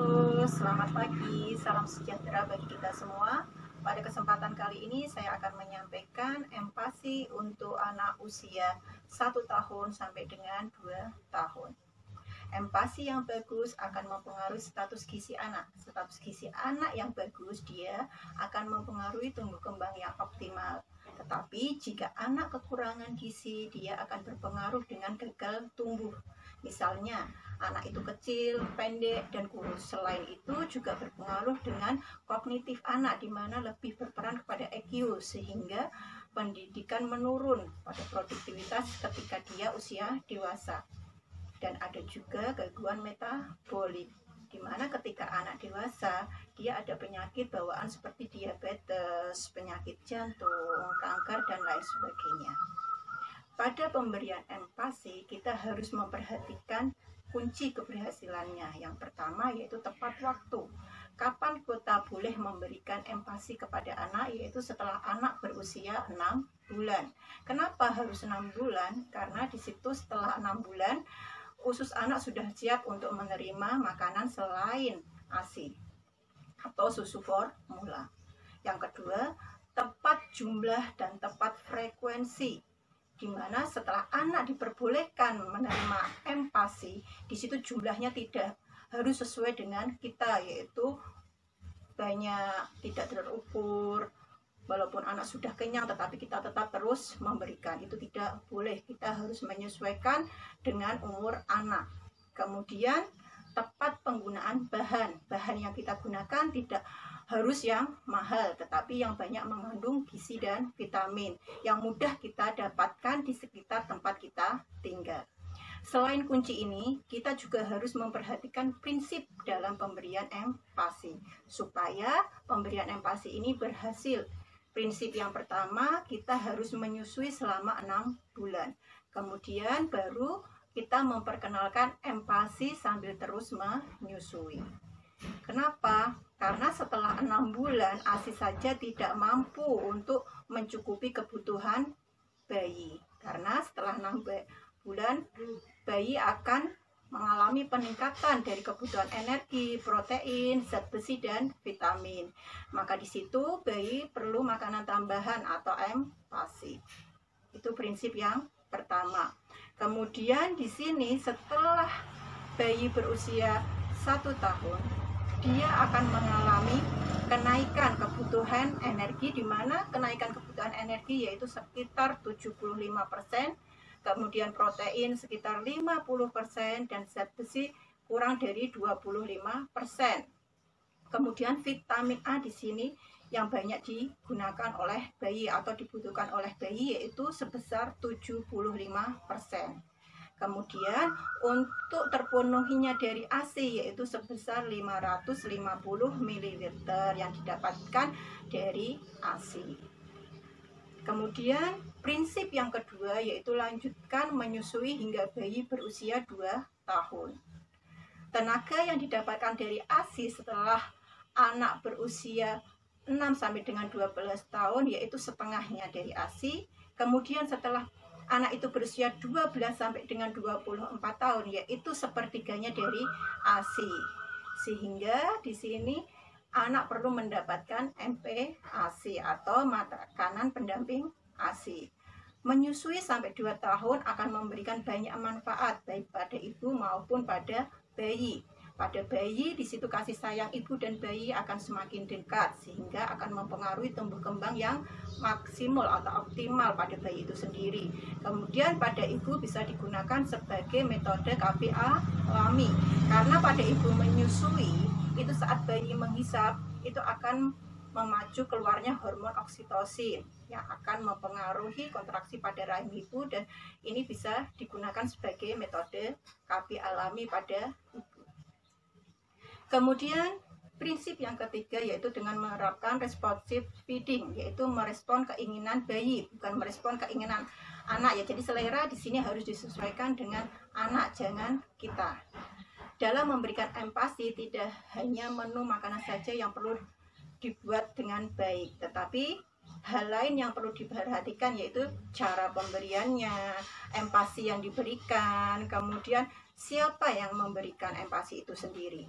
Halo, selamat pagi, salam sejahtera bagi kita semua. Pada kesempatan kali ini saya akan menyampaikan empati untuk anak usia 1 tahun sampai dengan 2 tahun. Empati yang bagus akan mempengaruhi status gizi anak. Status gizi anak yang bagus dia akan mempengaruhi tumbuh kembang yang optimal. Tetapi jika anak kekurangan gizi, dia akan berpengaruh dengan gagal tumbuh. Misalnya, anak itu kecil, pendek, dan kurus. Selain itu juga berpengaruh dengan kognitif anak, di mana lebih berperan kepada EQ, sehingga pendidikan menurun pada produktivitas ketika dia usia dewasa. Dan ada juga gangguan metabolik, di mana ketika anak dewasa dia ada penyakit bawaan seperti diabetes, penyakit jantung, kanker, dan lain sebagainya. Pada pemberian empati, kita harus memperhatikan kunci keberhasilannya. Yang pertama yaitu tepat waktu. Kapan kita boleh memberikan empati kepada anak, yaitu setelah anak berusia 6 bulan. Kenapa harus 6 bulan? Karena di situ setelah 6 bulan, usus anak sudah siap untuk menerima makanan selain ASI atau susu formula. Yang kedua, tepat jumlah dan tepat frekuensi, di mana setelah anak diperbolehkan menerima empati, di situ jumlahnya tidak harus sesuai dengan kita, yaitu banyak, tidak terukur. Walaupun anak sudah kenyang, tetapi kita tetap terus memberikan. Itu tidak boleh. Kita harus menyesuaikan dengan umur anak. Kemudian tepat penggunaan bahan. Bahan yang kita gunakan tidak harus yang mahal, tetapi yang banyak mengandung gizi dan vitamin yang mudah kita dapatkan di sekitar tempat kita tinggal. Selain kunci ini, kita juga harus memperhatikan prinsip dalam pemberian empati supaya pemberian empati ini berhasil. Prinsip yang pertama, kita harus menyusui selama 6 bulan. Kemudian baru kita memperkenalkan empati sambil terus menyusui. Kenapa? Karena setelah 6 bulan ASI saja tidak mampu untuk mencukupi kebutuhan bayi. Karena setelah 6 bulan bayi akan mengalami peningkatan dari kebutuhan energi, protein, zat besi, dan vitamin. Maka di situ bayi perlu makanan tambahan atau empati. Itu prinsip yang pertama. Kemudian di sini setelah bayi berusia 1 tahun, dia akan mengalami kenaikan kebutuhan energi, di mana kenaikan kebutuhan energi yaitu sekitar 75%, kemudian protein sekitar 50%, dan zat besi kurang dari 25%. Kemudian vitamin A di sini yang banyak digunakan oleh bayi atau dibutuhkan oleh bayi yaitu sebesar 75%. Kemudian untuk terpenuhinya dari ASI yaitu sebesar 550 ml yang didapatkan dari ASI. Kemudian prinsip yang kedua yaitu lanjutkan menyusui hingga bayi berusia 2 tahun. Tenaga yang didapatkan dari ASI setelah anak berusia 6 sampai dengan 12 tahun yaitu setengahnya dari ASI. Kemudian setelah anak itu berusia 12 sampai dengan 24 tahun yaitu sepertiganya dari ASI. Sehingga di sini anak perlu mendapatkan MPASI atau makanan pendamping ASI. Menyusui sampai 2 tahun akan memberikan banyak manfaat baik pada ibu maupun pada bayi. Pada bayi di situ kasih sayang ibu dan bayi akan semakin dekat sehingga akan mempengaruhi tumbuh kembang yang maksimal atau optimal pada bayi itu sendiri. Kemudian pada ibu bisa digunakan sebagai metode KB alami, karena pada ibu menyusui itu saat bayi menghisap itu akan memacu keluarnya hormon oksitosin yang akan mempengaruhi kontraksi pada rahim ibu, dan ini bisa digunakan sebagai metode KB alami pada ibu. Kemudian prinsip yang ketiga yaitu dengan menerapkan responsive feeding, yaitu merespon keinginan bayi, bukan merespon keinginan anak ya. Jadi selera di sini harus disesuaikan dengan anak, jangan kita. Dalam memberikan empati tidak hanya menu makanan saja yang perlu dibuat dengan baik, tetapi hal lain yang perlu diperhatikan yaitu cara pemberiannya, empati yang diberikan, kemudian siapa yang memberikan empati itu sendiri.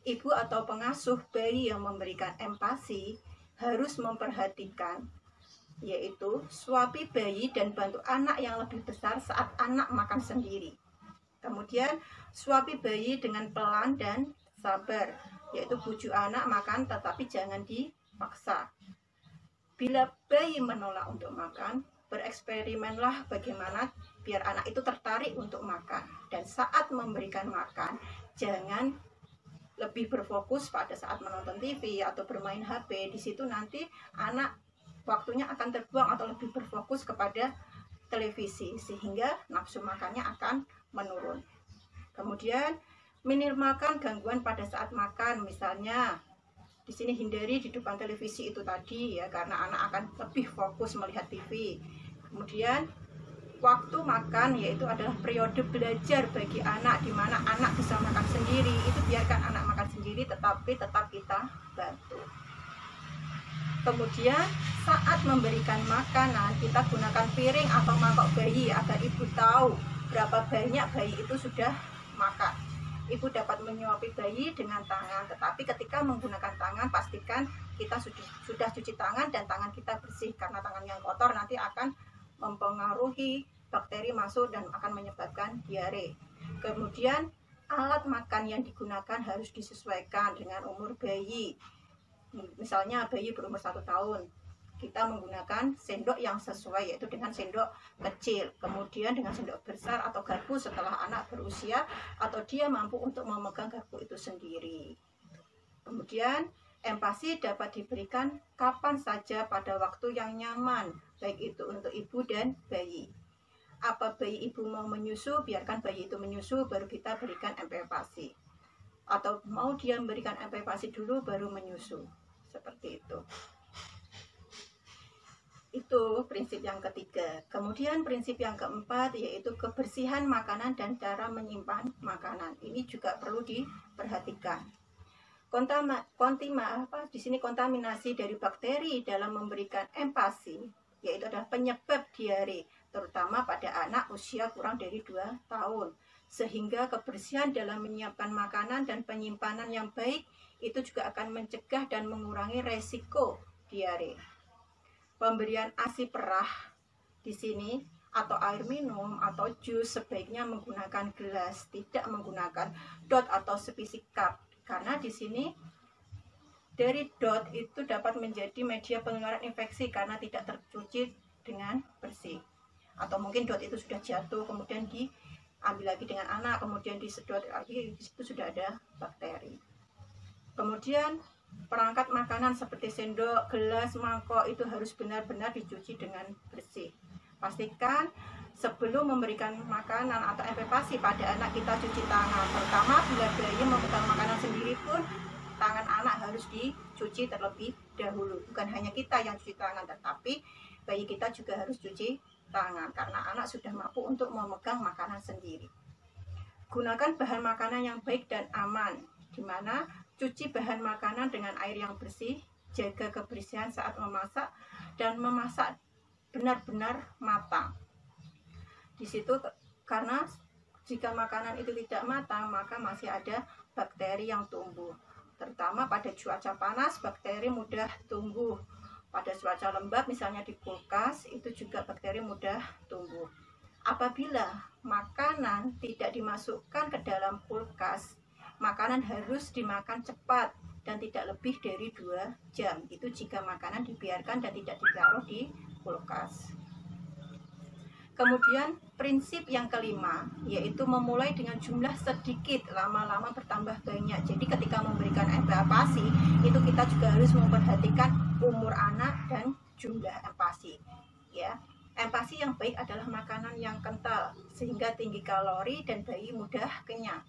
ibu atau pengasuh bayi yang memberikan empasi harus memperhatikan, yaitu suapi bayi dan bantu anak yang lebih besar saat anak makan sendiri. Kemudian suapi bayi dengan pelan dan sabar, yaitu bujuk anak makan tetapi jangan dipaksa. Bila bayi menolak untuk makan, bereksperimenlah bagaimana biar anak itu tertarik untuk makan. Dan saat memberikan makan, jangan lebih berfokus pada saat menonton TV atau bermain HP. Di situ nanti anak waktunya akan terbuang atau lebih berfokus kepada televisi, sehingga nafsu makannya akan menurun. Kemudian minimalkan gangguan pada saat makan, misalnya di sini hindari di depan televisi itu tadi ya, karena anak akan lebih fokus melihat TV. Kemudian waktu makan yaitu adalah periode belajar bagi anak, di mana anak bisa makan sendiri. Itu biarkan anak makan sendiri, tetapi tetap kita bantu. Kemudian saat memberikan makanan, kita gunakan piring atau mangkok bayi agar ibu tahu berapa banyak bayi itu sudah makan. Ibu dapat menyuapi bayi dengan tangan, tetapi ketika menggunakan tangan pastikan kita sudah cuci tangan dan tangan kita bersih, karena tangan yang kotor nanti akan mempengaruhi bakteri masuk dan akan menyebabkan diare. Kemudian alat makan yang digunakan harus disesuaikan dengan umur bayi. Misalnya bayi berumur 1 tahun, kita menggunakan sendok yang sesuai, yaitu dengan sendok kecil. Kemudian dengan sendok besar atau garpu setelah anak berusia atau dia mampu untuk memegang garpu itu sendiri. Kemudian empati dapat diberikan kapan saja pada waktu yang nyaman, baik itu untuk ibu dan bayi. Apa bayi ibu mau menyusu, biarkan bayi itu menyusu, baru kita berikan empati. Atau mau dia memberikan empati dulu, baru menyusu. Seperti itu. Itu prinsip yang ketiga. Kemudian prinsip yang keempat yaitu kebersihan makanan dan cara menyimpan makanan. Ini juga perlu diperhatikan. Di sini kontaminasi dari bakteri dalam memberikan empati, yaitu adalah penyebab diare, terutama pada anak usia kurang dari 2 tahun. Sehingga kebersihan dalam menyiapkan makanan dan penyimpanan yang baik itu juga akan mencegah dan mengurangi resiko diare. Pemberian ASI perah di sini atau air minum atau jus sebaiknya menggunakan gelas, tidak menggunakan dot atau spesies cup. Karena di sini dari dot itu dapat menjadi media penularan infeksi karena tidak tercuci dengan bersih. Atau mungkin dot itu sudah jatuh, kemudian diambil lagi dengan anak, kemudian disedot lagi, di situ sudah ada bakteri. Kemudian perangkat makanan seperti sendok, gelas, mangkok itu harus benar-benar dicuci dengan bersih. Pastikan sebelum memberikan makanan atau empati pada anak kita cuci tangan. Terutama bila bayi memegang makanan sendiri pun tangan anak harus dicuci terlebih dahulu. Bukan hanya kita yang cuci tangan, tetapi bayi kita juga harus cuci tangan karena anak sudah mampu untuk memegang makanan sendiri. Gunakan bahan makanan yang baik dan aman, di mana cuci bahan makanan dengan air yang bersih, jaga kebersihan saat memasak, dan memasak benar-benar matang. Di situ karena jika makanan itu tidak matang, maka masih ada bakteri yang tumbuh. Terutama pada cuaca panas, bakteri mudah tumbuh. Pada cuaca lembab, misalnya di kulkas, itu juga bakteri mudah tumbuh. Apabila makanan tidak dimasukkan ke dalam kulkas, makanan harus dimakan cepat dan tidak lebih dari 2 jam. Itu jika makanan dibiarkan dan tidak ditaruh di kulkas. Kemudian prinsip yang kelima yaitu memulai dengan jumlah sedikit, lama-lama bertambah banyak. Jadi ketika memberikan empati itu kita juga harus memperhatikan umur anak dan jumlah empati. Ya, empati yang baik adalah makanan yang kental sehingga tinggi kalori dan bayi mudah kenyang.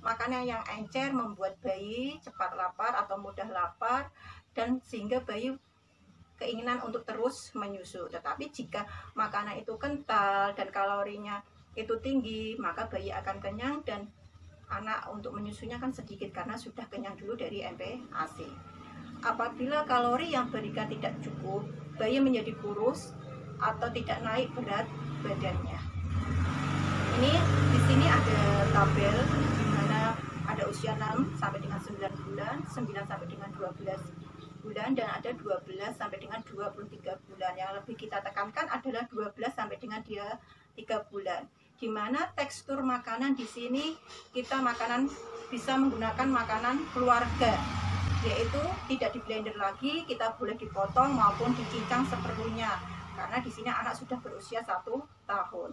Makanan yang encer membuat bayi cepat lapar atau mudah lapar dan sehingga bayi keinginan untuk terus menyusu. Tetapi jika makanan itu kental dan kalorinya itu tinggi, maka bayi akan kenyang dan anak untuk menyusunya kan sedikit karena sudah kenyang dulu dari MPASI. Apabila kalori yang berikan tidak cukup, bayi menjadi kurus atau tidak naik berat badannya. Ini di sini ada tabel di mana ada usia usia 6 sampai dengan 9 bulan, 9 sampai dengan 12 bulan, dan ada 12 sampai dengan 23 bulan. Yang lebih kita tekankan adalah 12 sampai dengan 3 bulan. Di mana tekstur makanan di sini kita bisa menggunakan makanan keluarga, yaitu tidak di blender lagi, kita boleh dipotong maupun dicincang seperlunya, karena di sini anak sudah berusia 1 tahun.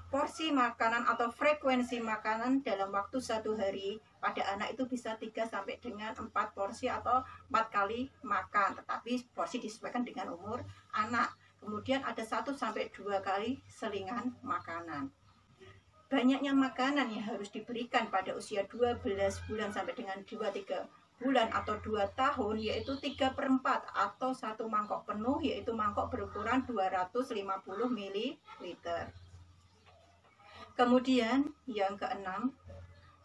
Porsi makanan atau frekuensi makanan dalam waktu 1 hari pada anak itu bisa 3 sampai dengan 4 porsi atau 4 kali makan, tetapi porsi disesuaikan dengan umur anak. Kemudian ada 1 sampai 2 kali selingan makanan. Banyaknya makanan yang harus diberikan pada usia 12 bulan sampai dengan 23 bulan atau 2 tahun, yaitu 3/4 atau 1 mangkok penuh, yaitu mangkok berukuran 250 ml. Kemudian yang keenam,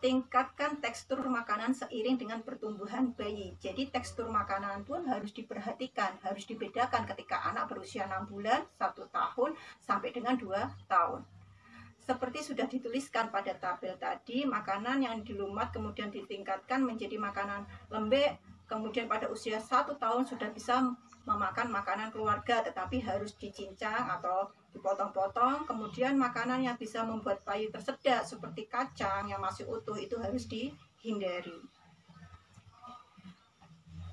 tingkatkan tekstur makanan seiring dengan pertumbuhan bayi. Jadi tekstur makanan pun harus diperhatikan, harus dibedakan ketika anak berusia 6 bulan, 1 tahun, sampai dengan 2 tahun. Seperti sudah dituliskan pada tabel tadi, makanan yang dilumat kemudian ditingkatkan menjadi makanan lembek, kemudian pada usia 1 tahun sudah bisa memakan makanan keluarga, tetapi harus dicincang atau dipotong-potong. Kemudian makanan yang bisa membuat bayi tersedak seperti kacang yang masih utuh itu harus dihindari.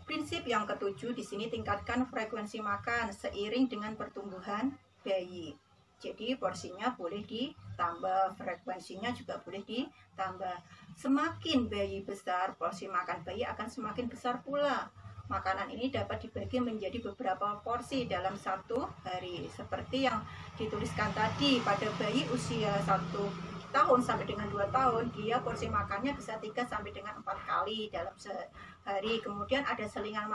Prinsip yang ketujuh di sini, tingkatkan frekuensi makan seiring dengan pertumbuhan bayi. Jadi porsinya boleh ditambah, frekuensinya juga boleh ditambah. Semakin bayi besar, porsi makan bayi akan semakin besar pula. Makanan ini dapat dibagi menjadi beberapa porsi dalam 1 hari. Seperti yang dituliskan tadi, pada bayi usia 1 tahun sampai dengan 2 tahun, dia porsi makannya bisa 3 sampai dengan 4 kali dalam sehari. Kemudian ada selingan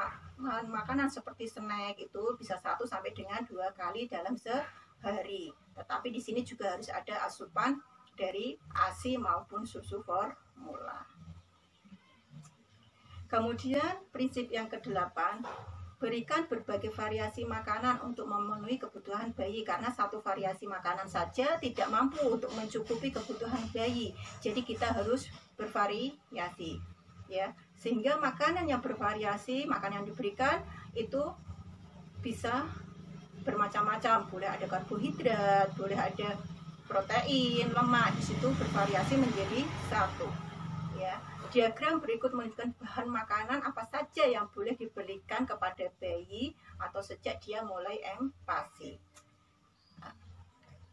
makanan seperti snack, itu bisa 1 sampai dengan 2 kali dalam sehari. Tetapi di sini juga harus ada asupan dari ASI maupun susu formula. Kemudian prinsip yang ke-8, berikan berbagai variasi makanan untuk memenuhi kebutuhan bayi, karena 1 variasi makanan saja tidak mampu untuk mencukupi kebutuhan bayi. Jadi kita harus bervariasi, ya. Sehingga makanan yang bervariasi, makanan yang diberikan itu bisa bermacam-macam. Boleh ada karbohidrat, boleh ada protein, lemak, di situ bervariasi menjadi 1, ya. Diagram berikut menunjukkan bahan makanan apa saja yang boleh diberikan kepada bayi atau sejak dia mulai empasi.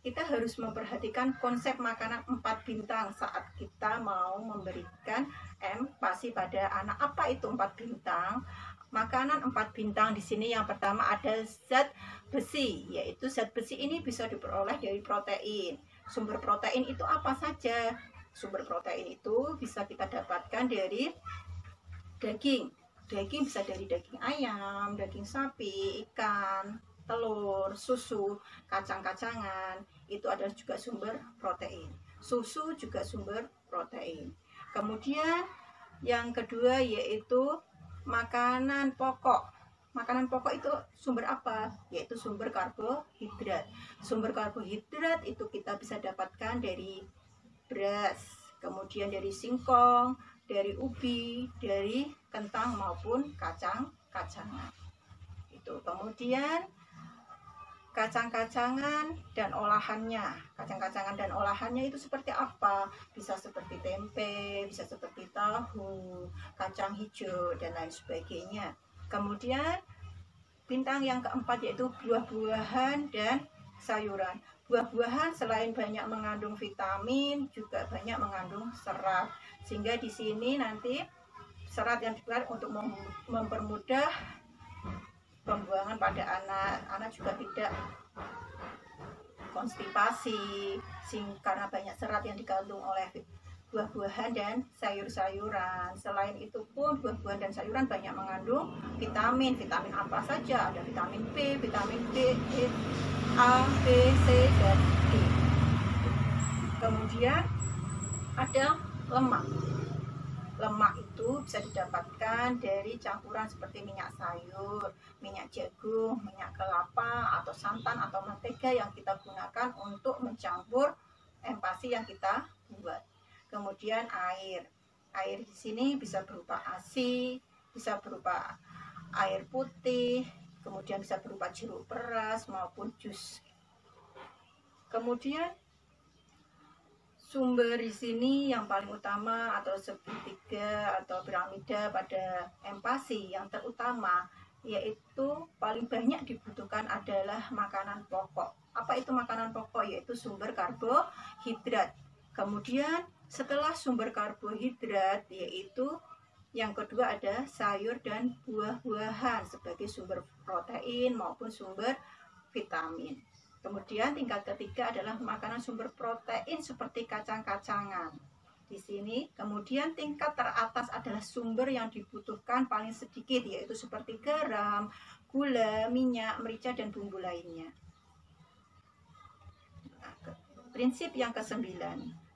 Kita harus memperhatikan konsep makanan 4 bintang saat kita mau memberikan empasi pada anak. Apa itu 4 bintang? Makanan 4 bintang di sini yang pertama ada zat besi, yaitu zat besi ini bisa diperoleh dari protein. Sumber protein itu apa saja? Sumber protein itu bisa kita dapatkan dari daging. Daging bisa dari daging ayam, daging sapi, ikan, telur, susu, kacang-kacangan. Itu adalah juga sumber protein. Susu juga sumber protein. Kemudian yang kedua yaitu makanan pokok. Makanan pokok itu sumber apa? Yaitu sumber karbohidrat. Sumber karbohidrat itu kita bisa dapatkan dari beras, kemudian dari singkong, dari ubi, dari kentang maupun kacang-kacangan. Itu. Kemudian kacang-kacangan dan olahannya. Kacang-kacangan dan olahannya itu seperti apa? Bisa seperti tempe, bisa seperti tahu, kacang hijau, dan lain sebagainya. Kemudian bintang yang keempat yaitu buah-buahan dan sayuran. Buah-buahan selain banyak mengandung vitamin, juga banyak mengandung serat. Sehingga di sini nanti serat yang diberikan untuk mempermudah pembuangan pada anak. Anak juga tidak konstipasi, karena banyak serat yang dikandung oleh buah-buahan dan sayur-sayuran. Selain itu pun buah-buahan dan sayuran banyak mengandung vitamin. Vitamin apa saja? Ada vitamin B, vitamin D, A, B, C, dan D. Kemudian ada lemak. Lemak itu bisa didapatkan dari campuran seperti minyak sayur, minyak jagung, minyak kelapa, atau santan atau mentega yang kita gunakan untuk mencampur empasi yang kita buat. Kemudian air. Air di sini bisa berupa ASI, bisa berupa air putih, kemudian bisa berupa jeruk peras maupun jus. Kemudian sumber di sini yang paling utama atau segitiga atau piramida pada empasi yang terutama yaitu paling banyak dibutuhkan adalah makanan pokok. Apa itu makanan pokok? Yaitu sumber karbohidrat. Kemudian setelah sumber karbohidrat yaitu yang kedua ada sayur dan buah-buahan sebagai sumber protein maupun sumber vitamin. Kemudian tingkat ketiga adalah makanan sumber protein seperti kacang-kacangan. Di sini kemudian tingkat teratas adalah sumber yang dibutuhkan paling sedikit yaitu seperti garam, gula, minyak, merica dan bumbu lainnya. Prinsip yang ke-9,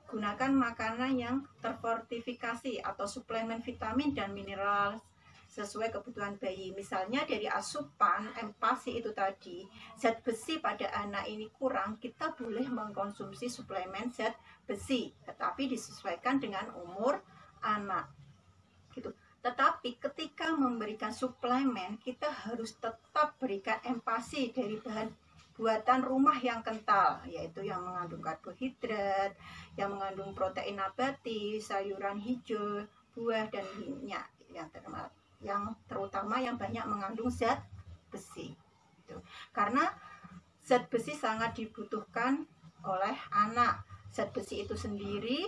gunakan makanan yang terfortifikasi atau suplemen vitamin dan mineral sesuai kebutuhan bayi. Misalnya dari asupan empasi itu tadi, zat besi pada anak ini kurang, kita boleh mengkonsumsi suplemen zat besi, tetapi disesuaikan dengan umur anak. Gitu. Tetapi ketika memberikan suplemen, kita harus tetap berikan empasi dari bahan buatan rumah yang kental, yaitu yang mengandung karbohidrat, yang mengandung protein nabati, sayuran hijau, buah, dan minyak yang terutama yang banyak mengandung zat besi. Karena zat besi sangat dibutuhkan oleh anak. Zat besi itu sendiri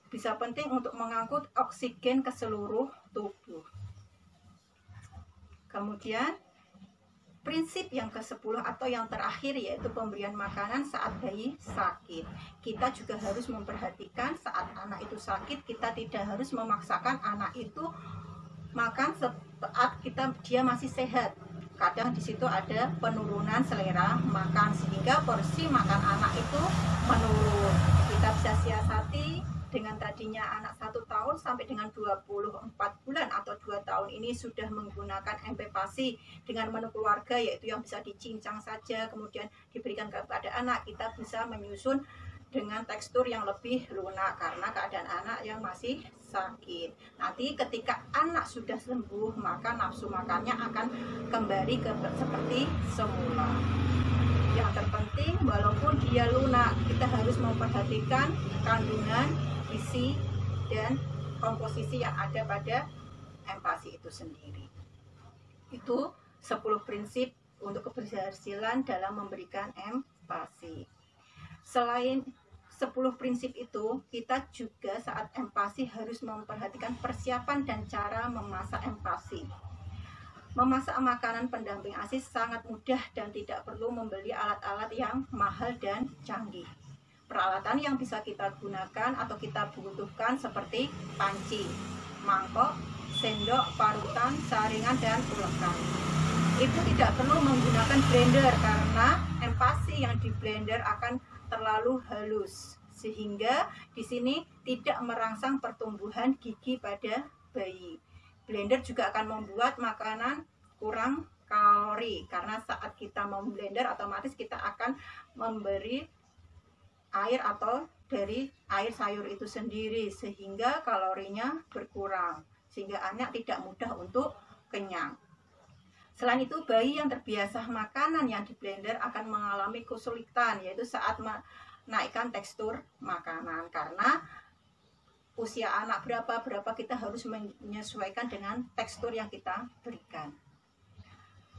bisa penting untuk mengangkut oksigen ke seluruh tubuh. Kemudian prinsip yang ke-10 atau yang terakhir yaitu pemberian makanan saat bayi sakit. Kita juga harus memperhatikan saat anak itu sakit, kita tidak harus memaksakan anak itu makan saat dia masih sehat. Kadang di situ ada penurunan selera makan sehingga porsi makan anak itu menurun. Kita bisa siasati dengan tadinya anak 1 tahun sampai dengan 24 bulan atau 2 tahun ini sudah menggunakan empasi dengan menu keluarga yaitu yang bisa dicincang saja kemudian diberikan kepada anak. Kita bisa menyusun dengan tekstur yang lebih lunak karena keadaan anak yang masih sakit. Nanti ketika anak sudah sembuh maka nafsu makannya akan kembali seperti semula. Yang terpenting walaupun dia lunak, kita harus memperhatikan kandungan, isi, dan komposisi yang ada pada empasi itu sendiri. Itu 10 prinsip untuk keberhasilan dalam memberikan empasi. Selain 10 prinsip itu, kita juga saat empasi harus memperhatikan persiapan dan cara memasak empasi. Memasak makanan pendamping ASI sangat mudah dan tidak perlu membeli alat-alat yang mahal dan canggih. Peralatan yang bisa kita gunakan atau kita butuhkan seperti panci, mangkok, sendok, parutan, saringan, dan ulekan. Ibu tidak perlu menggunakan blender karena empasi yang di blender akan terlalu halus sehingga di sini tidak merangsang pertumbuhan gigi pada bayi. Blender juga akan membuat makanan kurang kalori karena saat kita memblender otomatis kita akan memberi air atau dari air sayur itu sendiri sehingga kalorinya berkurang sehingga anak tidak mudah untuk kenyang. Selain itu, bayi yang terbiasa makanan yang di blender akan mengalami kesulitan yaitu saat menaikkan tekstur makanan karena usia anak berapa kita harus menyesuaikan dengan tekstur yang kita berikan.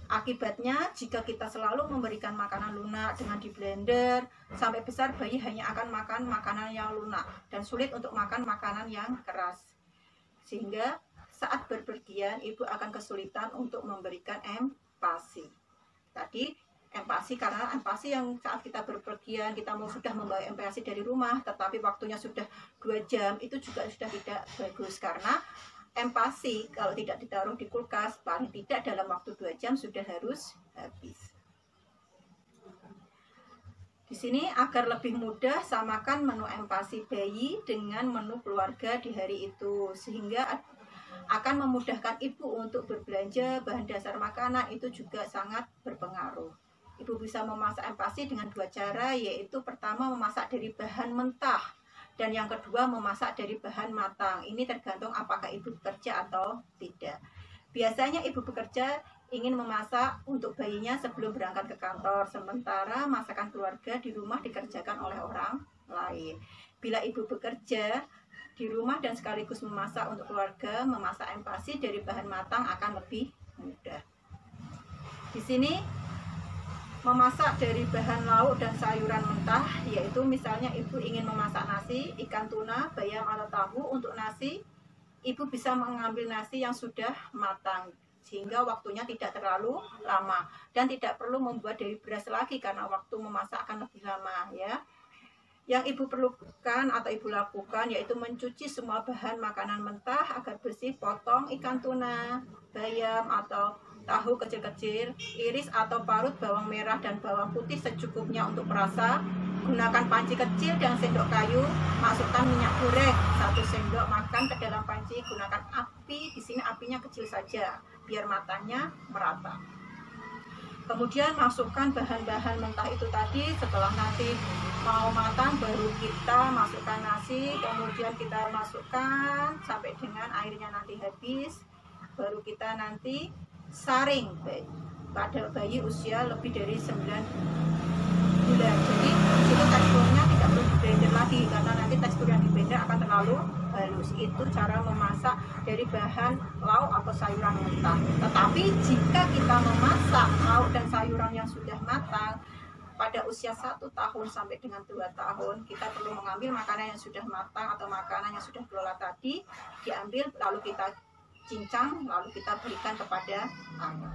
Akibatnya, jika kita selalu memberikan makanan lunak dengan di blender, sampai besar bayi hanya akan makan makanan yang lunak dan sulit untuk makan makanan yang keras. Sehingga saat berpergian, ibu akan kesulitan untuk memberikan empasi. Tadi empasi karena empasi yang saat kita berpergian, kita sudah membawa empasi dari rumah, tetapi waktunya sudah 2 jam, itu juga sudah tidak bagus karena empasi kalau tidak ditaruh di kulkas, paling tidak dalam waktu 2 jam sudah harus habis. Di sini agar lebih mudah samakan menu empasi bayi dengan menu keluarga di hari itu sehingga akan memudahkan ibu untuk berbelanja bahan dasar makanan itu juga sangat berpengaruh. Ibu bisa memasak empasi dengan 2 cara yaitu pertama memasak dari bahan mentah Dan yang kedua, memasak dari bahan matang. Ini tergantung apakah ibu bekerja atau tidak. Biasanya ibu bekerja ingin memasak untuk bayinya sebelum berangkat ke kantor, sementara masakan keluarga di rumah dikerjakan oleh orang lain. Bila ibu bekerja di rumah dan sekaligus memasak untuk keluarga, memasak empasi dari bahan matang akan lebih mudah. Di sini memasak dari bahan lauk dan sayuran mentah, yaitu misalnya ibu ingin memasak nasi, ikan tuna, bayam atau tahu. Untuk nasi, ibu bisa mengambil nasi yang sudah matang sehingga waktunya tidak terlalu lama dan tidak perlu membuat dari beras lagi karena waktu memasak akan lebih lama ya. Yang ibu perlukan atau ibu lakukan yaitu mencuci semua bahan makanan mentah agar bersih. Potong ikan tuna, bayam atau tahu kecil-kecil, iris atau parut bawang merah dan bawang putih secukupnya untuk perasa. Gunakan panci kecil dan sendok kayu. Masukkan minyak goreng 1 sendok makan ke dalam panci. Gunakan api, di sini apinya kecil saja biar matanya merata. Kemudian masukkan bahan-bahan mentah itu tadi. Setelah nanti mau matang baru kita masukkan nasi. Kemudian kita masukkan sampai dengan airnya nanti habis. Baru kita nanti saring pada bayi usia lebih dari 9 bulan. Jadi itu teksturnya tidak perlu di blender lagi karena nanti tekstur yang di blender akan terlalu halus. Itu cara memasak dari bahan lauk atau sayuran mentah. Tetapi jika kita memasak lauk dan sayuran yang sudah matang pada usia 1 tahun sampai dengan 2 tahun, kita perlu mengambil makanan yang sudah matang atau makanan yang sudah kelola tadi, diambil lalu kita cincang, lalu kita berikan kepada anak.